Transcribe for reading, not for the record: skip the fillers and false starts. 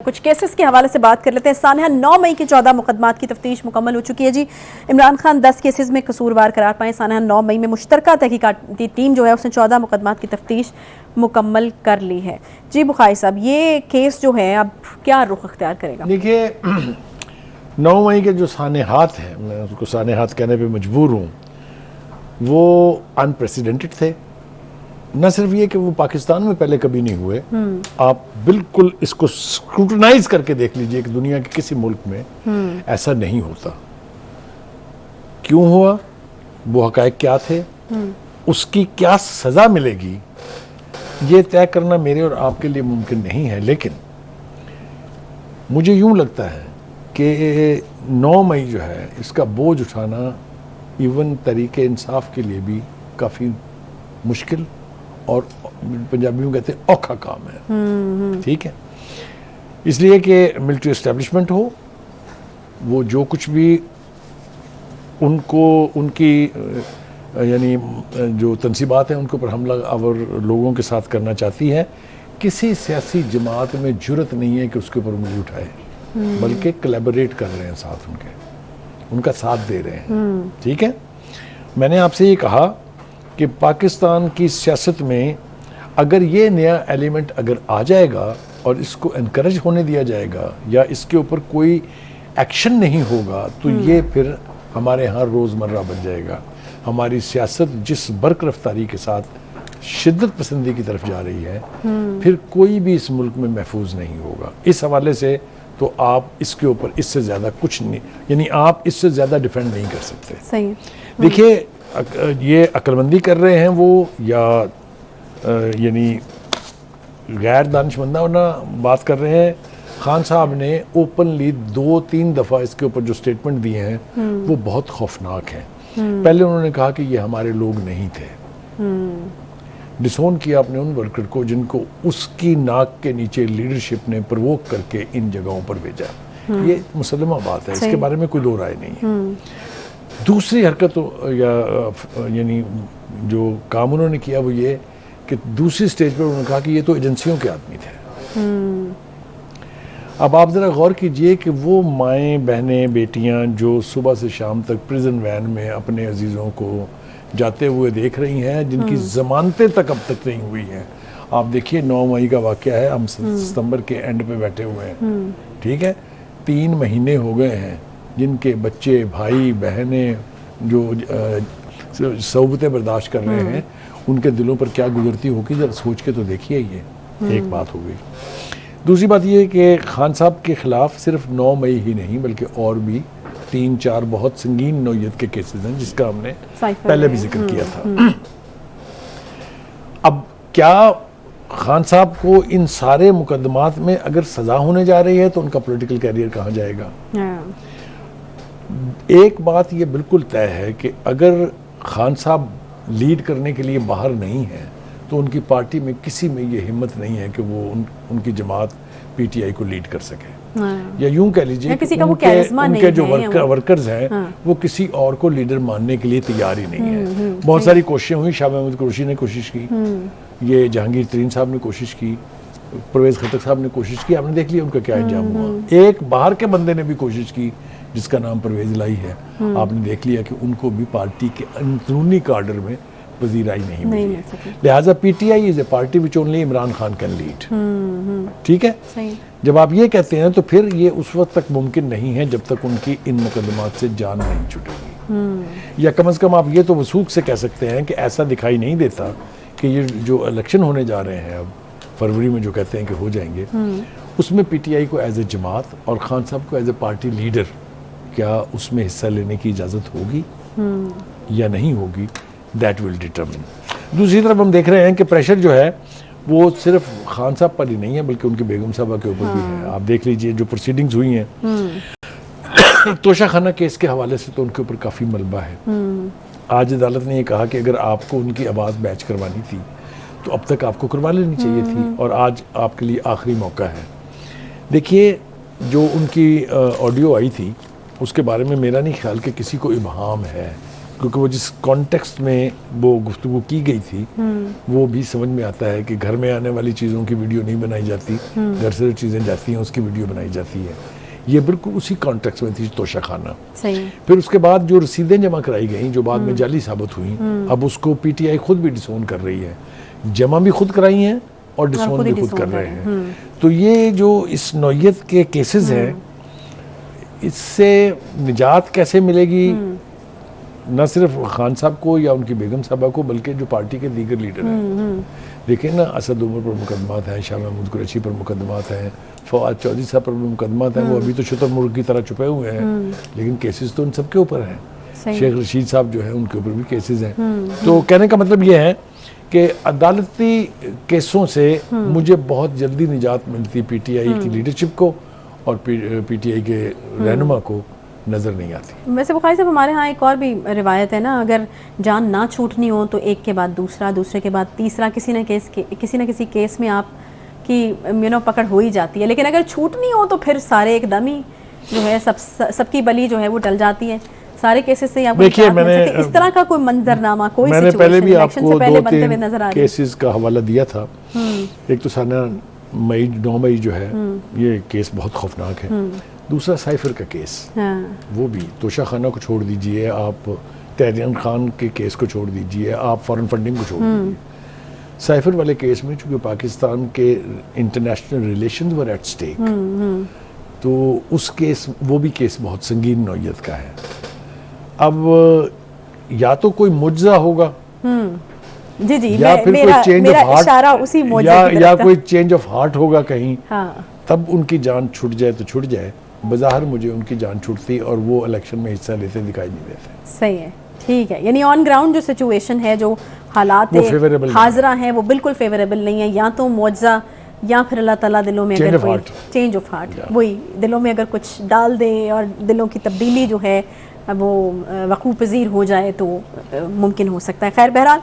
कुछ केसेस के हवाले से बात कर लेते हैं। सानिया 9 मई के 14 मुकदमात की तफ्तीश मुकम्मल हो चुकी है जी। इमरान खान 10 केसेस में कसूरवार करार पाए। सानिया 9 मई में मुश्तरका तहकीकाती टीम जो है उसने 14 मुकदमात की तफ्तीश मुकम्मल कर ली है। जी बुखारी साहब, ये केस जो है अब क्या रुख अख्तियार करेगा? देखिए 9 मई के जो सानेहात हैं, मैं उसको सानेहात कहने पे मजबूर हूँ, वो अनप्रेसिडेंटेड थे। न सिर्फ ये कि वो पाकिस्तान में पहले कभी नहीं हुए, आप बिल्कुल इसको स्क्रूटनाइज करके देख लीजिए कि दुनिया के किसी मुल्क में ऐसा नहीं होता। क्यों हुआ, वो हकायक क्या थे, उसकी क्या सजा मिलेगी, ये तय करना मेरे और आपके लिए मुमकिन नहीं है। लेकिन मुझे यूं लगता है कि 9 मई जो है इसका बोझ उठाना इवन तरीके इंसाफ के लिए भी काफ़ी मुश्किल और पंजाबी में कहते हैं औखा काम है। ठीक है, इसलिए कि मिलिट्री एस्टेब्लिशमेंट हो, वो जो कुछ भी उनको उनकी यानी जो तनसीबात हैं उनके ऊपर हमला और लोगों के साथ करना चाहती है, किसी सियासी जमात में जुर्रत नहीं है कि उसके ऊपर उंगली उठाए, बल्कि कोलैबोरेट कर रहे हैं, साथ उनका साथ दे रहे हैं। ठीक है, मैंने आपसे ये कहा कि पाकिस्तान की सियासत में अगर ये नया एलिमेंट अगर आ जाएगा और इसको इनकरेज होने दिया जाएगा या इसके ऊपर कोई एक्शन नहीं होगा, तो ये फिर हमारे यहाँ रोज़मर्रा बन जाएगा। हमारी सियासत जिस बर्क रफ्तारी के साथ शिद्दत पसंदी की तरफ जा रही है, फिर कोई भी इस मुल्क में महफूज नहीं होगा। इस हवाले से तो आप इसके ऊपर इससे ज़्यादा कुछ नहीं, यानी आप इससे ज़्यादा डिफेंड नहीं कर सकते। सही है। देखिए ये अक्लमंदी कर रहे हैं वो, या यानी गैर दानिशमंदाना बात कर रहे हैं। खान साहब ने ओपनली 2-3 दफ़ा इसके ऊपर जो स्टेटमेंट दिए हैं वो बहुत खौफनाक हैं। पहले उन्होंने कहा कि ये हमारे लोग नहीं थे, डिसोन किया अपने उन वर्कर को जिनको उसकी नाक के नीचे लीडरशिप ने प्रवोक करके इन जगहों पर भेजा। ये मुसलमा बात है, इसके बारे में कोई दो राय नहीं है। दूसरी हरकत या यानी जो काम उन्होंने किया वो ये कि दूसरी स्टेज पर उन्होंने कहा कि ये तो एजेंसियों के आदमी थे। अब आप ज़रा गौर कीजिए कि वो माएँ बहनें बेटियां जो सुबह से शाम तक प्रिजन वैन में अपने अजीज़ों को जाते हुए देख रही हैं, जिनकी ज़मानतें तक अब तक नहीं हुई हैं। आप देखिए 9 मई का वाक़या है, हम सितंबर के एंड पे बैठे हुए हैं। ठीक है, 3 महीने हो गए हैं जिनके बच्चे भाई बहनें जो सौबतें बर्दाश्त कर रहे हैं, उनके दिलों पर क्या गुजरती होगी, जरा सोच के तो देखिए। ये एक बात हो गई। दूसरी बात ये कि खान साहब के खिलाफ सिर्फ 9 मई ही नहीं बल्कि और भी 3-4 बहुत संगीन नौयत के केसेस हैं जिसका हमने पहले भी जिक्र किया था। अब क्या खान साहब को इन सारे मुकदमात में अगर सजा होने जा रही है तो उनका पॉलिटिकल कैरियर कहाँ जाएगा? एक बात ये बिल्कुल तय है कि अगर खान साहब लीड करने के लिए बाहर नहीं है तो उनकी पार्टी में किसी में ये हिम्मत नहीं है कि वो उनकी जमात पीटीआई को लीड कर सके। या यूं कह लीजिए कि उनके जो वर्कर्स हैं वो किसी और को लीडर मानने के लिए तैयार ही नहीं है। बहुत सारी कोशिशें हुई, शाह महमूद कुरैशी ने कोशिश की, ये जहांगीर तरीन साहब ने कोशिश की, परवेज खटक साहब ने कोशिश की, आपने देख लिया उनका क्या अंजाम हुआ। एक बाहर के बंदे ने भी कोशिश की जिसका नाम परवेज लाई है, आपने देख लिया कि उनको भी पार्टी के अंदरूनी कार्डर में वज़ीराई नहीं मिली। लिहाजा PTI is a party which only Imran Khan can lead. ठीक है, जब आप ये कहते हैं तो फिर ये उस वक्त तक मुमकिन नहीं है जब तक उनकी इन मुकदमात से जान नहीं छुटेगी। या कम से कम आप ये तो वसूख से कह सकते हैं कि ऐसा दिखाई नहीं देता कि ये जो इलेक्शन होने जा रहे हैं अब फरवरी में, जो कहते हैं कि हो जाएंगे, उसमें पीटीआई को एज ए जमात और खान साहब को एज ए पार्टी लीडर क्या उसमें हिस्सा लेने की इजाज़त होगी या नहीं होगी, दैट विल डिटरमिन। दूसरी तरफ हम देख रहे हैं कि प्रेशर जो है वो सिर्फ खान साहब पर ही नहीं है बल्कि उनकी बेगम साहबा के ऊपर भी है। आप देख लीजिए जो प्रोसीडिंग्स हुई हैं तोशा खाना केस के हवाले से तो उनके ऊपर काफ़ी मलबा है। आज अदालत ने ये कहा कि अगर आपको उनकी आवाज़ बैच करवानी थी तो अब तक आपको करवा लेनी चाहिए थी, और आज आपके लिए आखिरी मौका है। देखिए जो उनकी ऑडियो आई थी उसके बारे में मेरा नहीं ख्याल कि किसी को इबहाम है क्योंकि वो जिस कॉन्टेक्स्ट में वो गुफ्तगू की गई थी वो भी समझ में आता है कि घर में आने वाली चीज़ों की वीडियो नहीं बनाई जाती, घर से जो चीज़ें जाती हैं उसकी वीडियो बनाई जाती है। ये बिल्कुल उसी कॉन्टेक्स्ट में थी तोशाखाना। सही। फिर उसके बाद जो रसीदें जमा कराई गई जो बाद में जाली साबित हुई, अब उसको पीटीआई खुद भी डिसोन कर रही है, जमा भी खुद कराई हैं और डिसोन भी खुद कर रहे हैं। तो ये जो इस नौयत के केसेस हैं, इससे निजात कैसे मिलेगी न सिर्फ खान साहब को या उनकी बेगम साहबा को, बल्कि जो पार्टी के दीगर लीडर हैं। देखिए ना, असद उमर पर मुकदमात हैं, शाह महमूद कुरैशी पर मुकदमात हैं, फवाद चौधरी साहब पर मुकदमात हैं। वो अभी तो शुतुरमुर्ग की तरह छुपे हुए हैं, लेकिन केसेस तो उन सबके ऊपर हैं। शेख रशीद साहब जो है उनके ऊपर भी केसेस हैं। तो कहने का मतलब ये है कि अदालती केसों से मुझे बहुत जल्दी निजात मिलती पीटीआई की लीडरशिप को और पीटीआई के रहनुमा को नजर नहीं आती। वैसे बुखारी साहब, हमारे यहाँ एक और भी रिवायत है ना, अगर जान ना छूटनी हो तो एक के बाद दूसरा, दूसरे के बाद तीसरा, किसी न किसी केस में आप की पकड़ हो ही जाती है। लेकिन अगर छूटनी हो तो फिर सारे एकदम ही जो है सबकी बली जो है वो टल जाती है। सारे केसेस से आपको देखिए, मैंने इस तरह का कोई मंजरनामा, कोई मैंने पहले भी आपको पहले 2-3 केसेस का हवाला दिया था। एक तो साना 9 मई जो है ये केस बहुत खौफनाक है। दूसरा साइफर का केस, वो भी तोशाखाना को छोड़ दीजिए, आप तहरीन खान के केस को छोड़ दीजिए, आप फॉरेन फंडिंग को छोड़ दीजिए, साइफर वाले केस में चूंकि पाकिस्तान के international relation were at stake, तो उस केस वो भी केस बहुत संगीन नौयत का है। अब या तो कोई मुज्जा होगा जी जी, या फिर कोई चेंज ऑफ हार्ट, उसी या कोई चेंज ऑफ हार्ट होगा कहीं, हाँ। तब उनकी जान छूट जाए तो छूट जाए। बज़ाहिर मुझे उनकी जान छूटती और वो इलेक्शन में हिस्सा लेते दिखाई नहीं देते। सही है, ठीक है। यानी ऑन ग्राउंड जो सिचुएशन है, जो हालात हाजरा हैं, वो बिल्कुल फेवरेबल नहीं है। या तो मुआवजा या फिर अल्लाह ताला दिलों में अगर कोई चेंज ऑफ हार्ट, वही दिलों में अगर कुछ डाल दे और दिलों की तब्दीली जो है वो वक़ूफ़ पज़ीर हो जाए तो मुमकिन हो सकता है। खैर, बहरहाल